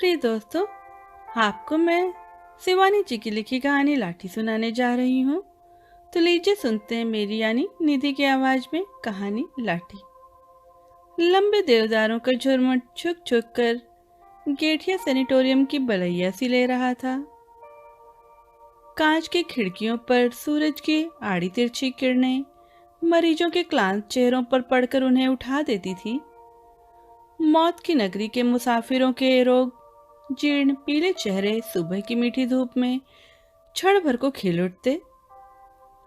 प्रिय दोस्तों, आपको मैं शिवानी जी की लिखी कहानी लाठी सुनाने जा रही हूँ। तो लीजिए सुनते हैं मेरी यानी निधि की आवाज में कहानी लाठी। लंबे देवदारों का झुरमुट छुक छुक कर गेठिया सेनेटोरियम की बलैया सी ले रहा था। कांच की खिड़कियों पर सूरज की आड़ी तिरछी किरणें मरीजों के क्लांत चेहरों पर पड़कर उन्हें उठा देती थी। मौत की नगरी के मुसाफिरों के रोग जीर्ण पीले चेहरे सुबह की मीठी धूप में क्षण भर को खिल उठते।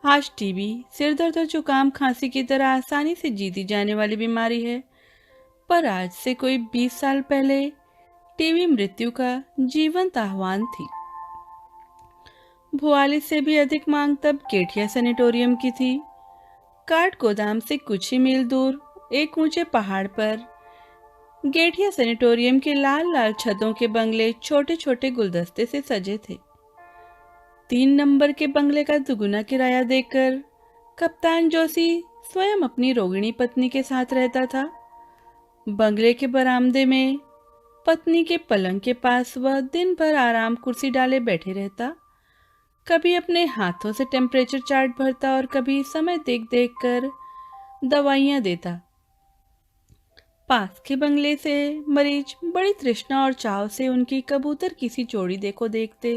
आज टीबी सिर दर्द और जुकाम खांसी की तरह आसानी से जीती जाने वाली बीमारी है, पर आज से कोई 20 साल पहले टीबी मृत्यु का जीवंत आह्वान थी। भुआली से भी अधिक मांग तब गेठिया सेनेटोरियम की थी। काठ गोदाम से कुछ ही मील दूर एक ऊंचे पहाड़ पर गेठिया सेनेटोरियम के लाल लाल छतों के बंगले छोटे छोटे गुलदस्ते से सजे थे। 3 नंबर के बंगले का दुगुना किराया देकर कप्तान जोशी स्वयं अपनी रोगिणी पत्नी के साथ रहता था। बंगले के बरामदे में पत्नी के पलंग के पास वह दिन भर आराम कुर्सी डाले बैठे रहता। कभी अपने हाथों से टेम्परेचर चार्ट भरता और कभी समय देख देख कर दवाइयां देता। पास के बंगले से मरीज बड़ी तृष्णा और चाव से उनकी कबूतर किसी जोड़ी देखो देखते।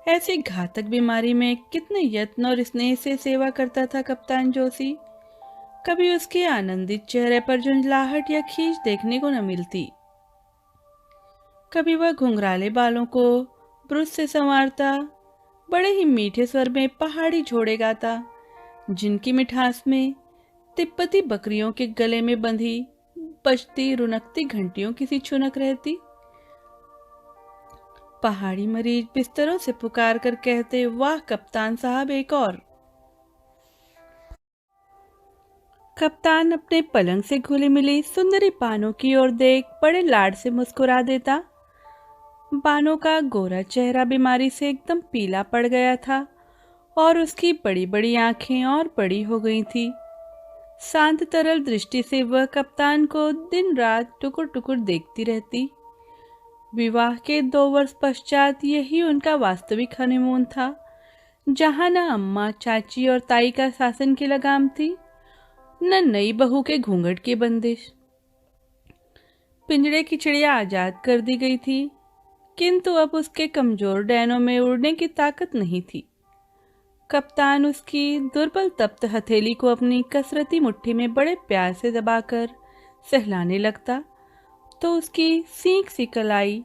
ऐसी घातक बीमारी में कितने यत्न और स्नेह से सेवा करता था कप्तान जोशी। कभी उसके आनंदित चेहरे पर झुंझलाहट या खींच देखने को न मिलती। कभी वह घुंघराले बालों को ब्रश से संवारता, बड़े ही मीठे स्वर में पहाड़ी जोड़े गाता, जिनकी मिठास में तिब्बती बकरियों के गले में बंधी बजती रुनकती घंटियों की सी छुनक रहती। पहाड़ी मरीज बिस्तरों से पुकार कर कहते, वाह कप्तान साहब एक और। कप्तान अपने पलंग से घुली मिली सुंदरी बानो की ओर देख बड़े लाड से मुस्कुरा देता। बानो का गोरा चेहरा बीमारी से एकदम पीला पड़ गया था और उसकी बड़ी बड़ी आंखें और बड़ी हो गई थी। शांत तरल दृष्टि से वह कप्तान को दिन रात टुकुर टुकुर देखती रहती। विवाह के 2 वर्ष पश्चात यही उनका वास्तविक हनीमून था, जहां न अम्मा चाची और ताई का शासन की लगाम थी, न नई बहू के घूंघट की बंदिश। पिंजड़े की चिड़िया आजाद कर दी गई थी, किंतु अब उसके कमजोर डैनों में उड़ने की ताकत नहीं थी। कप्तान उसकी दुर्बल तप्त हथेली को अपनी कसरती मुट्ठी में बड़े प्यार से दबाकर सहलाने लगता, तो उसकी सींक सी कलाई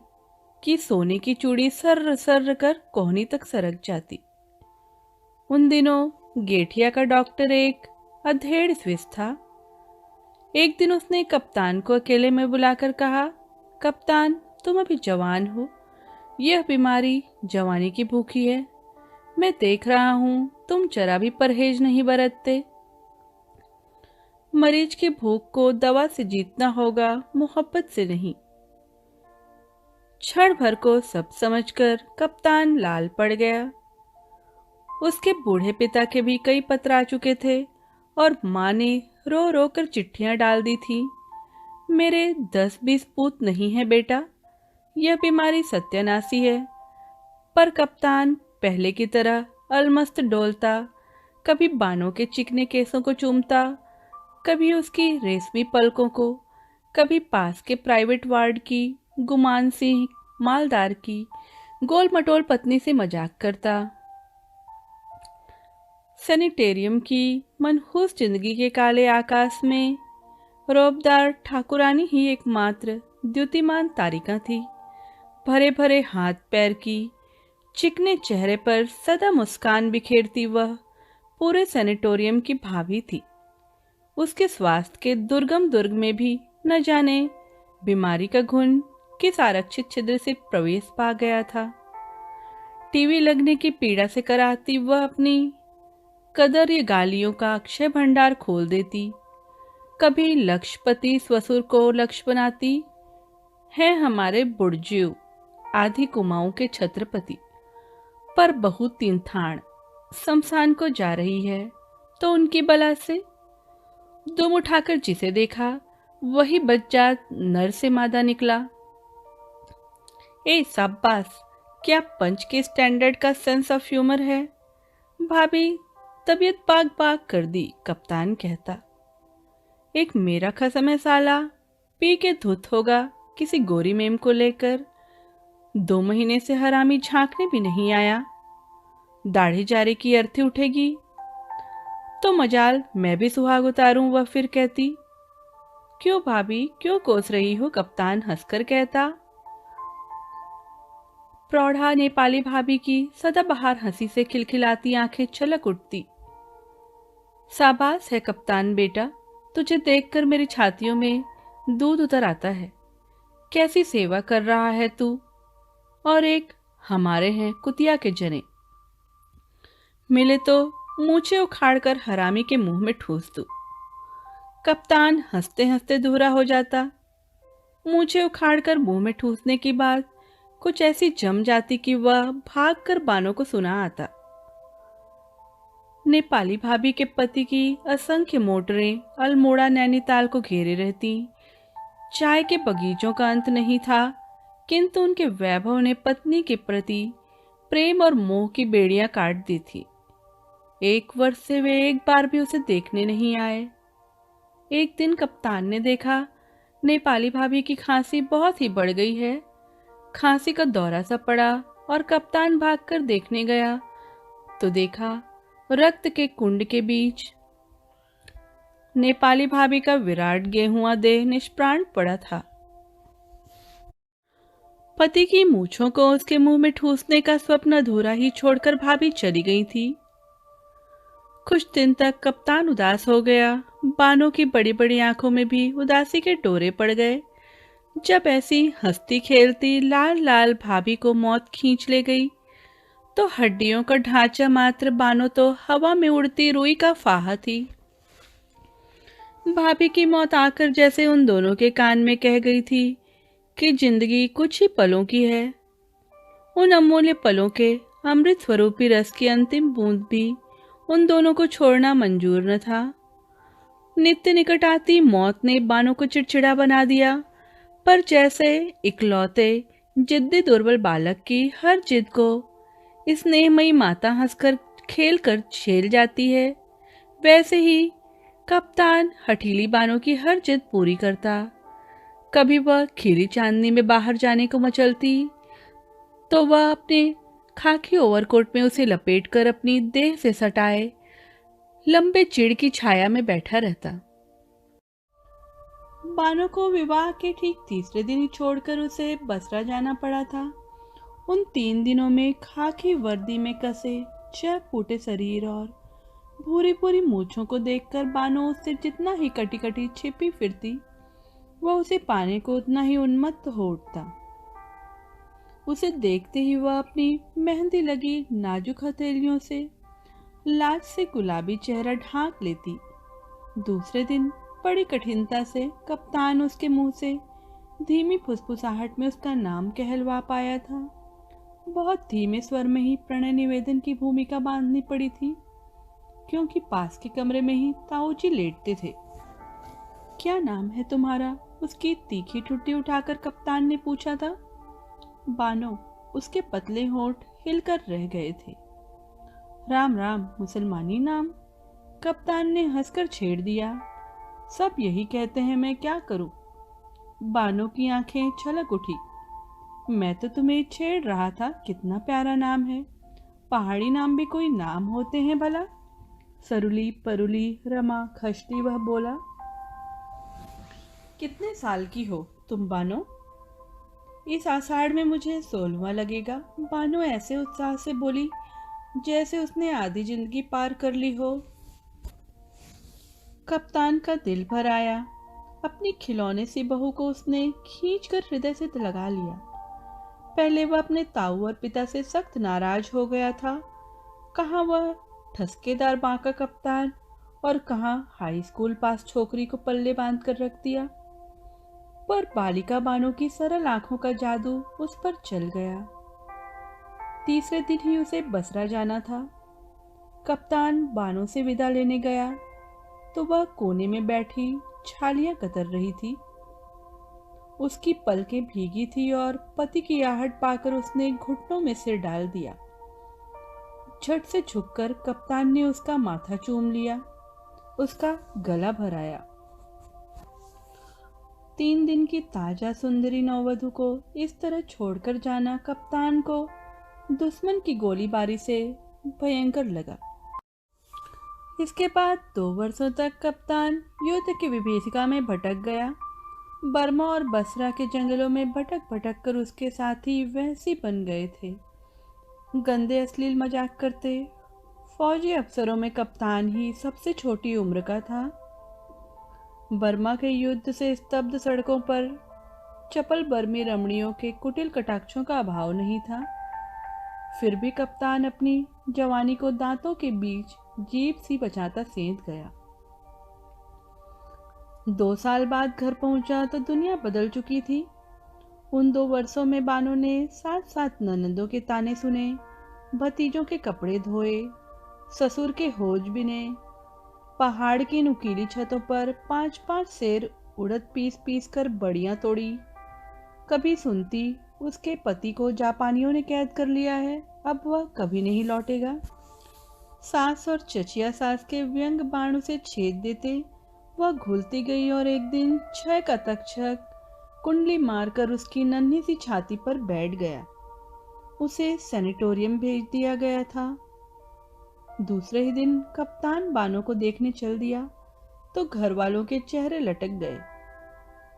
की सोने की चूड़ी सर्र सर्र कर कोहनी तक सरक जाती। उन दिनों गेठिया का डॉक्टर एक अधेड़ स्विस था। एक दिन उसने कप्तान को अकेले में बुलाकर कहा, कप्तान तुम अभी जवान हो, यह बीमारी जवानी की भूखी है। मैं देख रहा हूं तुम जरा भी परहेज नहीं बरतते। मरीज की भूख को दवा से जीतना होगा, मोहब्बत से नहीं। क्षण भर को सब समझकर कप्तान लाल पड़ गया। उसके बूढ़े पिता के भी कई पत्र आ चुके थे और माँ ने रो रो कर चिट्ठियां डाल दी थी। मेरे 10-20 पूत नहीं है बेटा, यह बीमारी सत्यानाशी है। पर कप्तान पहले की तरह अलमस्त डोलता, कभी बानों के चिकने केसों को चूमता, कभी उसकी रेशमी पलकों को, कभी पास के प्राइवेट वार्ड की गुमान सिंह मालदार की गोल मटोल पत्नी से मजाक करता। सैनिटेरियम की मनहूस जिंदगी के काले आकाश में रौबदार ठाकुरानी ही एकमात्र द्युतिमान तारिका थी। भरे भरे हाथ पैर की चिकने चेहरे पर सदा मुस्कान बिखेरती वह पूरे सैनिटोरियम की भाभी थी। उसके स्वास्थ्य के दुर्गम दुर्ग में भी न जाने बीमारी का घुन किस आरक्षित छिद्र से प्रवेश पा गया था। टीवी लगने की पीड़ा से कराहती वह अपनी कदर या गालियों का अक्षय भंडार खोल देती। कभी लक्षपति ससुर को लक्ष्य बनाती, है हमारे बुढ़जू आधी कुमाऊं के छत्रपति, पर बहू 3 थान शमशान को जा रही है तो उनकी बला से दुम उठाकर जिसे देखा वही बच्चा नर से मादा निकला। ए शाबाश, क्या पंच के स्टैंडर्ड का सेंस ऑफ ह्यूमर है। भाभी तबीयत बाग बाग कर दी, कप्तान कहता। एक मेरा खसम है साला, पी के धुत होगा किसी गोरी मेम को लेकर। 2 महीने से हरामी झांकने भी नहीं आया। दाढ़ी जारी की अर्थी उठेगी तो मजाल मैं भी सुहाग उतारूं, वह फिर कहती। क्यों भाभी, क्यों कोस रही हो, कप्तान हंसकर कहता। प्रौढ़ा नेपाली भाभी की सदाबहार हंसी से खिलखिलाती आंखें छलक उठती। शाबाश है कप्तान बेटा, तुझे देखकर मेरी छातियों में दूध उतर आता है। कैसी सेवा कर रहा है तू। और एक हमारे हैं कुतिया के जने, मिले तो मूछें उखाड़कर हरामी के मुंह में ठूस दूं। कप्तान हंसते हंसते दूहरा हो जाता। मूछें उखाड़कर मुंह में ठूसने की बात कुछ ऐसी जम जाती कि वह भागकर बानों को सुना आता। नेपाली भाभी के पति की असंख्य मोटरें अल्मोड़ा नैनीताल को घेरे रहती। चाय के बगीचों का अंत नहीं था, किंतु उनके वैभव ने पत्नी के प्रति प्रेम और मोह की बेड़ियां काट दी थी। 1 वर्ष से वे एक बार भी उसे देखने नहीं आए। एक दिन कप्तान ने देखा नेपाली भाभी की खांसी बहुत ही बढ़ गई है। खांसी का दौरा सा पड़ा और कप्तान भागकर देखने गया तो देखा रक्त के कुंड के बीच नेपाली भाभी का विराट गेहुआ देह निष्प्राण पड़ा था। पति की मूछों को उसके मुंह में ठूसने का स्वप्न अधूरा ही छोड़कर भाभी चली गई थी। कुछ दिन तक कप्तान उदास हो गया। बानों की बड़ी बड़ी आंखों में भी उदासी के डोरे पड़ गए। जब ऐसी हंसती खेलती लाल लाल भाभी को मौत खींच ले गई तो हड्डियों का ढांचा मात्र बानो तो हवा में उड़ती रुई का फाहा थी। भाभी की मौत आकर जैसे उन दोनों के कान में कह गई थी कि जिंदगी कुछ ही पलों की है। उन अमूल्य पलों के अमृत स्वरूपी रस की अंतिम बूंद भी उन दोनों को छोड़ना मंजूर न था। नित्य निकट आती मौत ने बानो को चिड़चिड़ा बना दिया, पर जैसे इकलौते जिद्दी दुर्बल बालक की हर जिद को स्नेहमयी माता हंसकर खेल कर झेल जाती है, वैसे ही कप्तान हठीली बानों की हर जिद पूरी करता। कभी वह खीरी चांदनी में बाहर जाने को मचलती तो वह अपने खाकी ओवरकोट में उसे लपेटकर अपनी देह से सटाए लंबे चिड़ की छाया में बैठा रहता। बानो को विवाह के ठीक तीसरे दिन ही छोड़कर उसे बसरा जाना पड़ा था। उन 3 दिनों में खाकी वर्दी में कसे 6 फूटे शरीर और भूरी भूरी मूछों को देखकर बानो उससे जितना ही कटी कटी छिपी फिरती, वह उसे पाने को उतना ही उन्मत्त हो उठता। उसे देखते ही वह अपनी मेहंदी लगी नाजुक हथेलियों से लाज से गुलाबी चेहरा ढांक लेती। दूसरे दिन बड़ी कठिनता से कप्तान उसके मुंह से धीमी फुसफुसाहट में उसका नाम कहलवा पाया था। बहुत धीमे स्वर में ही प्रणय निवेदन की भूमिका बांधनी पड़ी थी, क्योंकि पास के कमरे में ही ताऊजी लेटते थे। क्या नाम है तुम्हारा? उसकी तीखी ठुड्डी उठाकर कप्तान ने पूछा था। बानो, उसके पतले होंठ हिलकर रह गए थे। राम राम, मुसलमानी नाम, कप्तान ने हंसकर छेड़ दिया। सब यही कहते हैं, मैं क्या करूं? बानो की आंखें छलक उठी। मैं तो तुम्हें छेड़ रहा था, कितना प्यारा नाम है। पहाड़ी नाम भी कोई नाम होते हैं भला? सरुली, परुली, रमा, खष्टी, वह बोला। कितने साल की हो तुम बानो? इस आषाढ़ में मुझे 16वां लगेगा, बानो ऐसे उत्साह से बोली जैसे उसने आधी जिंदगी पार कर ली हो। कप्तान का दिल भर आया। अपनी खिलौने सी बहू को उसने खींचकर हृदय से लगा लिया। पहले वह अपने ताऊ और पिता से सख्त नाराज हो गया था। कहाँ वह ठसकेदार बांका कप्तान और कहाँ हाई स्कूल पास छोकरी को पल्ले बांध कर रख दिया। पर बालिका बानो की सरल आंखों का जादू उस पर चल गया। तीसरे दिन ही उसे बसरा जाना था। कप्तान बानो से विदा लेने गया तो वह कोने में बैठी छालियां कतर रही थी। उसकी पलकें भीगी थी और पति की आहट पाकर उसने घुटनों में सिर डाल दिया। झट से झुककर कप्तान ने उसका माथा चूम लिया, उसका गला भराया। 3 दिन की ताजा सुंदरी नौवधु को इस तरह छोड़कर जाना कप्तान को दुश्मन की गोलीबारी से भयंकर लगा। इसके बाद 2 वर्षों तक कप्तान युद्ध की विभीषिका में भटक गया। बर्मा और बसरा के जंगलों में भटक भटक कर उसके साथी वैसी बन गए थे, गंदे अश्लील मजाक करते। फौजी अफसरों में कप्तान ही सबसे छोटी उम्र का था। बर्मा के युद्ध से स्तब्ध सड़कों पर चपल बर्मी रमणियों के कुटिल कटाक्षों का अभाव नहीं था। फिर भी कप्तान अपनी जवानी को दांतों के बीच जीभ सी बचाता सेंध गया। 2 साल बाद घर पहुंचा तो दुनिया बदल चुकी थी। उन 2 वर्षों में बानो ने 7-7 ननदों के ताने सुने, भतीजों के कपड़े धोए, ससुर के होज बिने, पहाड़ की नुकीली छतों पर 5-5 शेर उड़द पीस पीस कर बड़ियां तोड़ी। कभी सुनती उसके पति को जापानियों ने कैद कर लिया है, अब वह कभी नहीं लौटेगा। सास और चचिया सास के व्यंग बाण उसे छेद देते। वह घुलती गई और एक दिन 6 का तक्षक कुंडली मारकर उसकी नन्ही सी छाती पर बैठ गया। उसे सैनिटोरियम भेज दिया गया था। दूसरे ही दिन कप्तान बानो को देखने चल दिया तो घर वालों के चेहरे लटक गए।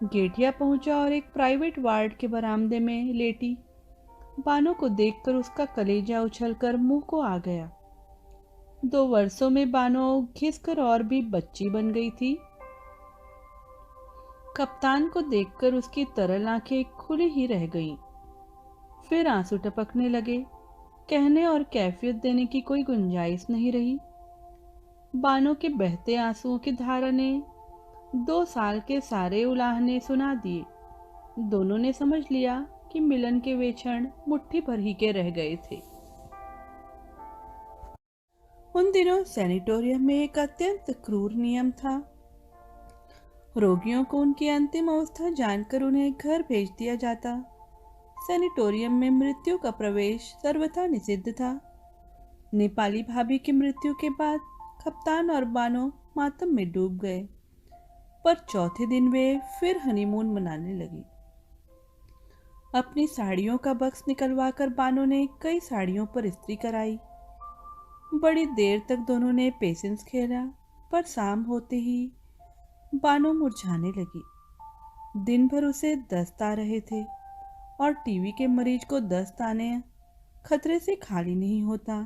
गेठिया पहुंचा और एक प्राइवेट वार्ड के बरामदे में लेटी बानो को देखकर उसका कलेजा उछलकर मुंह को आ गया। 2 वर्षों में बानो घिसकर और भी बच्ची बन गई थी। कप्तान को देखकर उसकी तरल आंखें खुली ही रह गईं। फिर आंसू टपकने लगे। कहने और कैफियत देने की कोई गुंजाइश नहीं रही। बानो के बहते आंसुओं की धारा ने 2 साल के सारे उलाहने सुना दिए। दोनों ने समझ लिया कि मिलन के वे क्षण मुट्ठी भर ही के रह गए थे। उन दिनों सैनिटोरियम में एक अत्यंत क्रूर नियम था। रोगियों को उनकी अंतिम अवस्था जानकर उन्हें घर भेज दिया जाता। सैनिटोरियम में मृत्यु का प्रवेश सर्वथा निषिद्ध था। नेपाली भाभी की मृत्यु के बाद कप्तान और बानो मातम में डूब गए, पर चौथे दिन वे फिर हनीमून मनाने लगी। अपनी साड़ियों का बक्स निकलवाकर बानो ने कई साड़ियों पर इस्त्री कराई। बड़ी देर तक दोनों ने पेशेंस खेला, पर शाम होते ही बानो मुरझाने लगी। दिन भर उसे दस्त आ रहे थे और टीवी के मरीज को दस्त आने खतरे से खाली नहीं होता।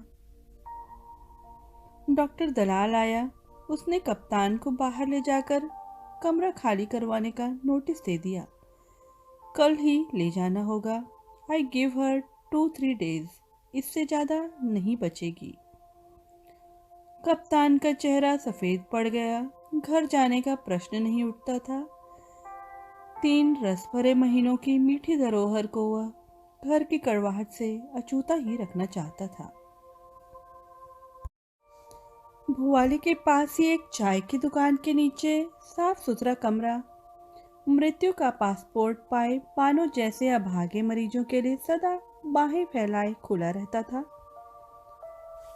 डॉक्टर दलाल आया। उसने कप्तान को बाहर ले जाकर कमरा खाली करवाने का नोटिस दे दिया। कल ही ले जाना होगा। आई गिव हर 2-3 डेज, इससे ज्यादा नहीं बचेगी। कप्तान का चेहरा सफेद पड़ गया। घर जाने का प्रश्न नहीं उठता था। 3 रस भरे महीनों की मीठी धरोहर को वह घर की कड़वाहट से अछूता ही रखना चाहता था। भुवाली के पास ही एक चाय की दुकान के नीचे साफ सुथरा कमरा मृत्यु का पासपोर्ट पाए बानो जैसे अभागे मरीजों के लिए सदा बाहें फैलाए खुला रहता था।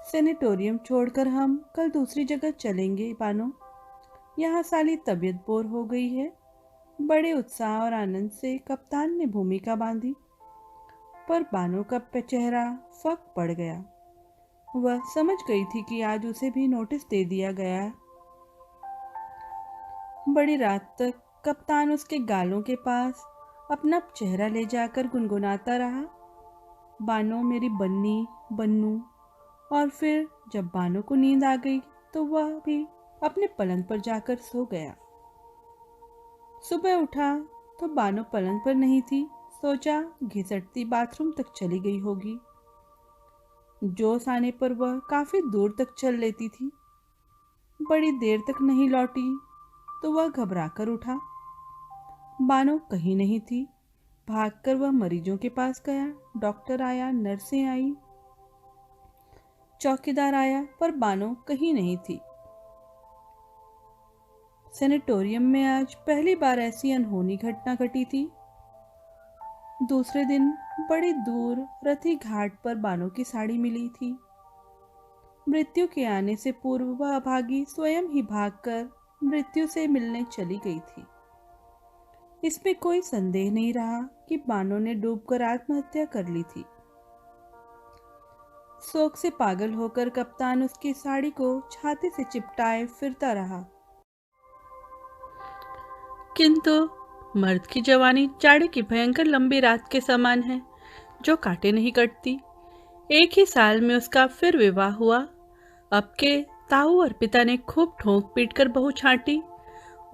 सैनिटोरियम छोड़कर हम कल दूसरी जगह चलेंगे बानो, यहाँ साली तबीयत बोर हो गई है। बड़े उत्साह और आनंद से कप्तान ने भूमिका बांधी, पर बानो का चेहरा फक पड़ गया। वह समझ गई थी कि आज उसे भी नोटिस दे दिया गया। बड़ी रात तक कप्तान उसके गालों के पास अपना चेहरा ले जाकर गुनगुनाता रहा, बानो मेरी बन्नी बन्नू। और फिर जब बानो को नींद आ गई तो वह भी अपने पलंग पर जाकर सो गया। सुबह उठा तो बानो पलंग पर नहीं थी। सोचा घिसटती बाथरूम तक चली गई होगी। जोश आने पर वह काफी दूर तक चल लेती थी। बड़ी देर तक नहीं लौटी तो वह घबराकर उठा। बानो कहीं नहीं थी। भागकर वह मरीजों के पास गया। डॉक्टर आया, नर्सें आई, चौकीदार आया, पर बानो कहीं नहीं थी। सैनिटोरियम में आज पहली बार ऐसी अनहोनी घटना घटी थी। दूसरे दिन बड़ी दूर रथी घाट पर बानों की साड़ी मिली थी। मृत्यु के आने से पूर्व वह अभागी स्वयं ही भागकर मृत्यु से मिलने चली गई थी। इसमें कोई संदेह नहीं रहा कि बानो ने डूबकर आत्महत्या कर ली थी। शोक से पागल होकर कप्तान उसकी साड़ी को छाती से चिपटाए फिरता रहा। किंतु मर्द की जवानी जाड़े की भयंकर लंबी रात के समान है, जो काटे नहीं कटती। एक ही साल में उसका फिर विवाह हुआ। अब के ताऊ और पिता ने खूब ठोंक पीट कर बहू छांटी।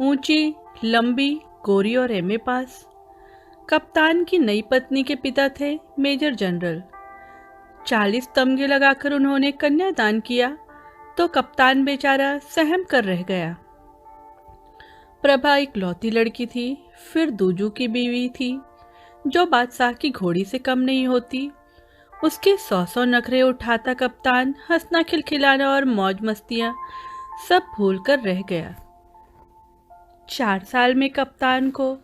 ऊंची, लंबी, गोरी और एमए पास। कप्तान की नई पत्नी के पिता थे मेजर जनरल। 40 तमगे लगाकर उन्होंने कन्यादान किया तो कप्तान बेचारा सहम कर रह गया। प्रभा एक लौती लड़की थी, फिर दूजू की बीवी थी, जो बादशाह की घोड़ी से कम नहीं होती। उसके 100 नखरे उठाता कप्तान हंसना, खिलखिलाना और मौज मस्तियां सब भूल कर रह गया। 4 साल में कप्तान को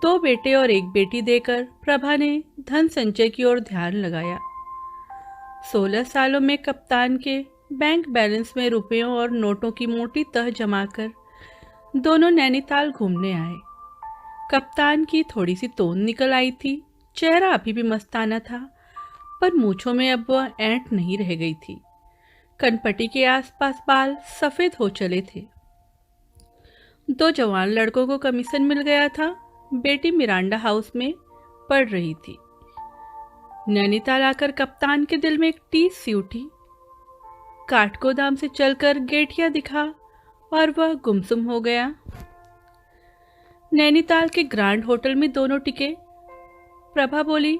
2 बेटे और 1 बेटी देकर प्रभा ने धन संचय की ओर ध्यान लगाया। 16 सालों में कप्तान के बैंक बैलेंस में रुपयों और नोटों की मोटी तह जमाकर दोनों नैनीताल घूमने आए। कप्तान की थोड़ी सी तोंद निकल आई थी, चेहरा अभी भी मस्ताना था, पर मूंछों में अब वह ऐंठ नहीं रह गई थी। कनपटी के आसपास बाल सफेद हो चले थे। 2 जवान लड़कों को कमीशन मिल गया था। बेटी मिरांडा हाउस में पढ़ रही थी। नैनीताल आकर कप्तान के दिल में एक टीस सी उठी। काठगोदाम से चलकर गेठिया दिखा और वह गुमसुम हो गया। नैनीताल के ग्रांड होटल में दोनों टिके। प्रभा बोली,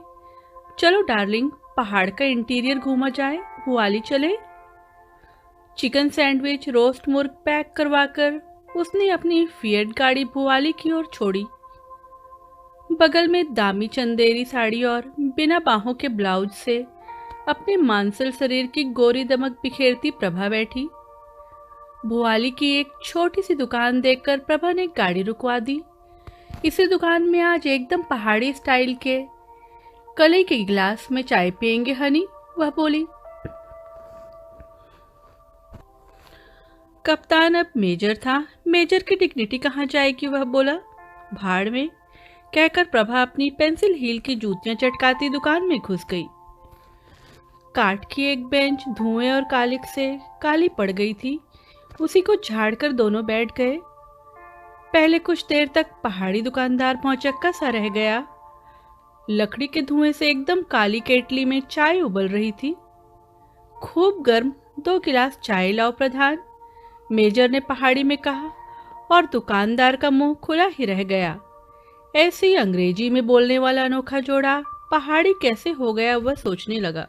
चलो डार्लिंग, पहाड़ का इंटीरियर घूमा जाए, भुआली चले। चिकन सैंडविच, रोस्ट मुर्ग पैक करवाकर उसने अपनी फिएट गाड़ी भुआली की ओर छोड़ी। बगल में दामी चंदेरी साड़ी और बिना बाहों के ब्लाउज से अपने मांसल शरीर की गोरी दमक बिखेरती प्रभा बैठी। भुआली की एक छोटी सी दुकान देखकर प्रभा ने गाड़ी रुकवा दी। इसी दुकान में आज एकदम पहाड़ी स्टाइल के कलई के गिलास में चाय पियेंगे हनी, वह बोली। कप्तान अब मेजर था, मेजर की डिग्निटी कहाँ जाएगी, वह बोला। भाड़ में, कहकर प्रभा अपनी पेंसिल हील की जूतियां चटकाती दुकान में घुस गई। काठ की एक बेंच धुएं और कालिक से काली पड़ गई थी, उसी को झाड़कर दोनों बैठ गए। पहले कुछ देर तक पहाड़ी दुकानदार भौचक्का सा रह गया। लकड़ी के धुएं से एकदम काली केटली में चाय उबल रही थी। खूब गर्म 2 गिलास चाय लाओ प्रधान, मेजर ने पहाड़ी में कहा, और दुकानदार का मुंह खुला ही रह गया। ऐसे ही अंग्रेजी में बोलने वाला अनोखा जोड़ा पहाड़ी कैसे हो गया, वह सोचने लगा।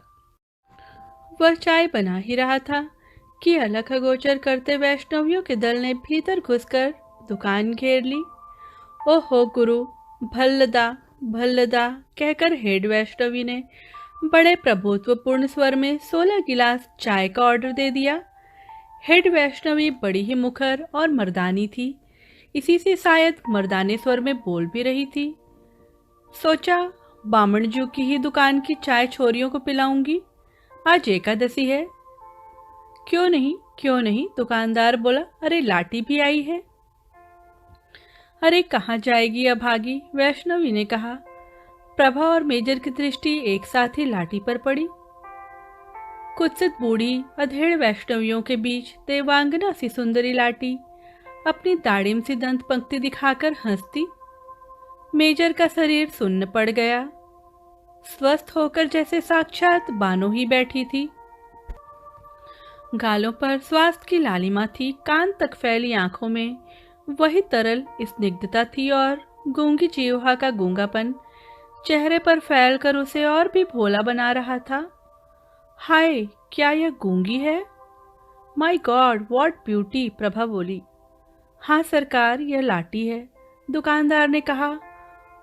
वह चाय बना ही रहा था कि अलख अगोचर करते वैष्णवियों के दल ने भीतर घुसकर दुकान घेर ली। ओहो गुरु, भल्लदा भल्लदा कहकर हेड वैष्णवी ने बड़े प्रभुत्वपूर्ण स्वर में 16 गिलास चाय का ऑर्डर दे दिया। हेड वैष्णवी बड़ी ही मुखर और मर्दानी थी, इसी से शायद मर्दाने स्वर में बोल भी रही थी। सोचा, बामणजू की ही दुकान की चाय छोरियों को पिलाऊंगी, आज एकादशी है। क्यों नहीं, क्यों नहीं, दुकानदार बोला। अरे लाटी भी आई है। अरे कहाँ जाएगी अभागी, वैष्णवी ने कहा। प्रभा और मेजर की दृष्टि एक साथ ही लाठी पर पड़ी। कुत्सित बूढ़ी अधेड़ वैष्णवियों के बीच देवांगना सी सुंदरी लाठी अपनी दाढ़िम सी दंत पंक्ति दिखाकर हंसती। मेजर का शरीर सुन्न पड़ गया, स्वस्थ होकर जैसे साक्षात बानो ही बैठी थी। गालों पर स्वास्थ्य की लालिमा थी, कान तक फैली आंखों में वही तरल स्निग्धता थी और गूंगी जीवा का गूंगापन चेहरे पर फैलकर उसे और भी भोला बना रहा था। हाय, क्या यह गूंगी है? My God, what beauty, Prabha बोली। हाँ सरकार, यह लाटी है, दुकानदार ने कहा,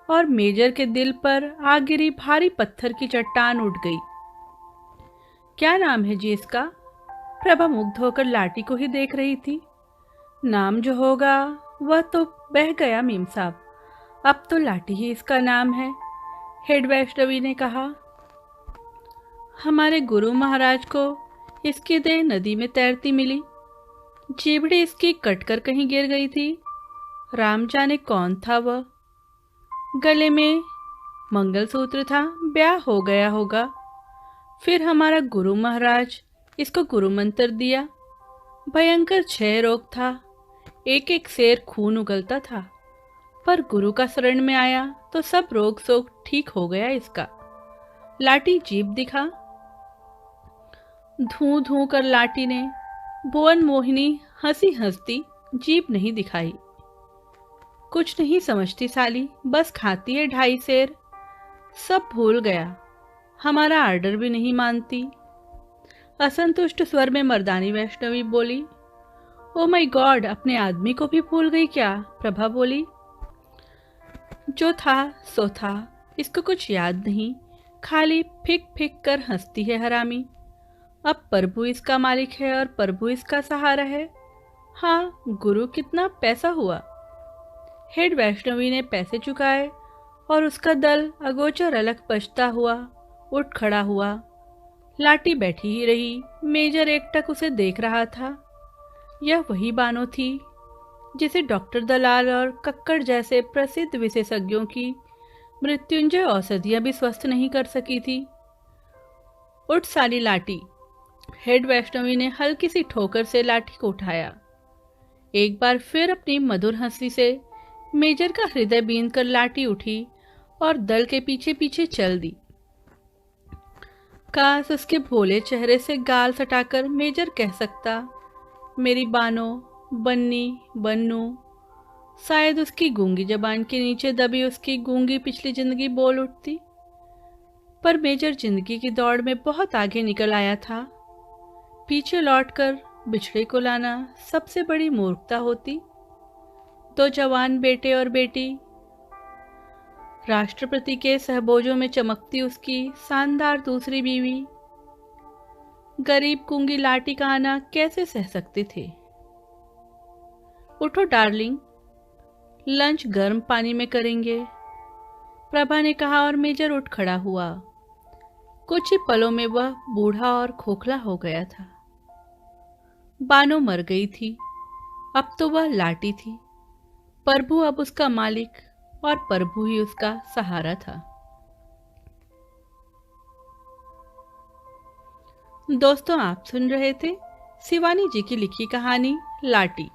और मेजर के दिल पर आ गिरी भारी पत्थर की चट्टान उठ गई। क्या नाम है जी इसका? प्रभा मुग्ध होकर लाटी को ही देख रही थी। नाम जो होगा वह तो बह गया मीम साहब, अब तो लाठी ही इसका नाम है। हेड वैष्णवी ने कहा। हमारे गुरु महाराज को इसकी देह नदी में तैरती मिली। जीभड़ी इसकी कटकर कहीं गिर गई थी। राम जाने कौन था वह। गले में मंगलसूत्र था, ब्याह हो गया होगा। फिर हमारा गुरु महाराज इसको गुरु मंत्र दिया। भयंकर क्षय रोग था, एक एक सेर खून उगलता था, पर गुरु का शरण में आया तो सब रोग शोक ठीक हो गया इसका। लाठी जीभ दिखा। धू धू कर लाठी ने भुवन मोहिनी हंसी हंसती जीभ नहीं दिखाई। कुछ नहीं समझती साली, बस खाती है 2.5 सेर। सब भूल गया, हमारा आर्डर भी नहीं मानती। असंतुष्ट स्वर में मर्दानी वैष्णवी बोली। ओ माय गॉड, अपने आदमी को भी भूल गई क्या? प्रभा बोली। जो था सो था, इसको कुछ याद नहीं, खाली फिक फिक कर हंसती है हरामी। अब प्रभु इसका मालिक है और प्रभु इसका सहारा है। हाँ, गुरु कितना पैसा हुआ। हेड वैष्णवी ने पैसे चुकाए और उसका दल अगोचर अलग बचता हुआ उठ खड़ा हुआ। लाठी बैठी ही रही। मेजर एकटक उसे देख रहा था। यह वही बानो थी जिसे डॉक्टर दलाल और कक्कड़ जैसे प्रसिद्ध विशेषज्ञों की मृत्युंजय औषधियां भी स्वस्थ नहीं कर सकी थी। उठ साली लाठी। हेड वैष्णवी ने हल्की सी ठोकर से लाठी को उठाया। एक बार फिर अपनी मधुर हंसी से मेजर का हृदय बींध कर लाठी उठी और दल के पीछे पीछे चल दी। काश उसके भोले चेहरे से गाल सटाकर मेजर कह सकता, मेरी बानो, बन्नी, बन्नू। शायद उसकी गूंगी जबान के नीचे दबी उसकी गूंगी पिछली जिंदगी बोल उठती। पर मेजर जिंदगी की दौड़ में बहुत आगे निकल आया था। पीछे लौटकर बिछड़े को लाना सबसे बड़ी मूर्खता होती। 2 जवान बेटे और बेटी, राष्ट्रपति के सहबोजों में चमकती उसकी शानदार दूसरी बीवी, गरीब गूंगी लाठी का आना कैसे सह सकते थे। उठो डार्लिंग, लंच गर्म पानी में करेंगे, प्रभा ने कहा और मेजर उठ खड़ा हुआ। कुछ ही पलों में वह बूढ़ा और खोखला हो गया था। बानो मर गई थी, अब तो वह लाठी थी। प्रभु अब उसका मालिक और प्रभु ही उसका सहारा था। दोस्तों, आप सुन रहे थे शिवानी जी की लिखी कहानी लाठी।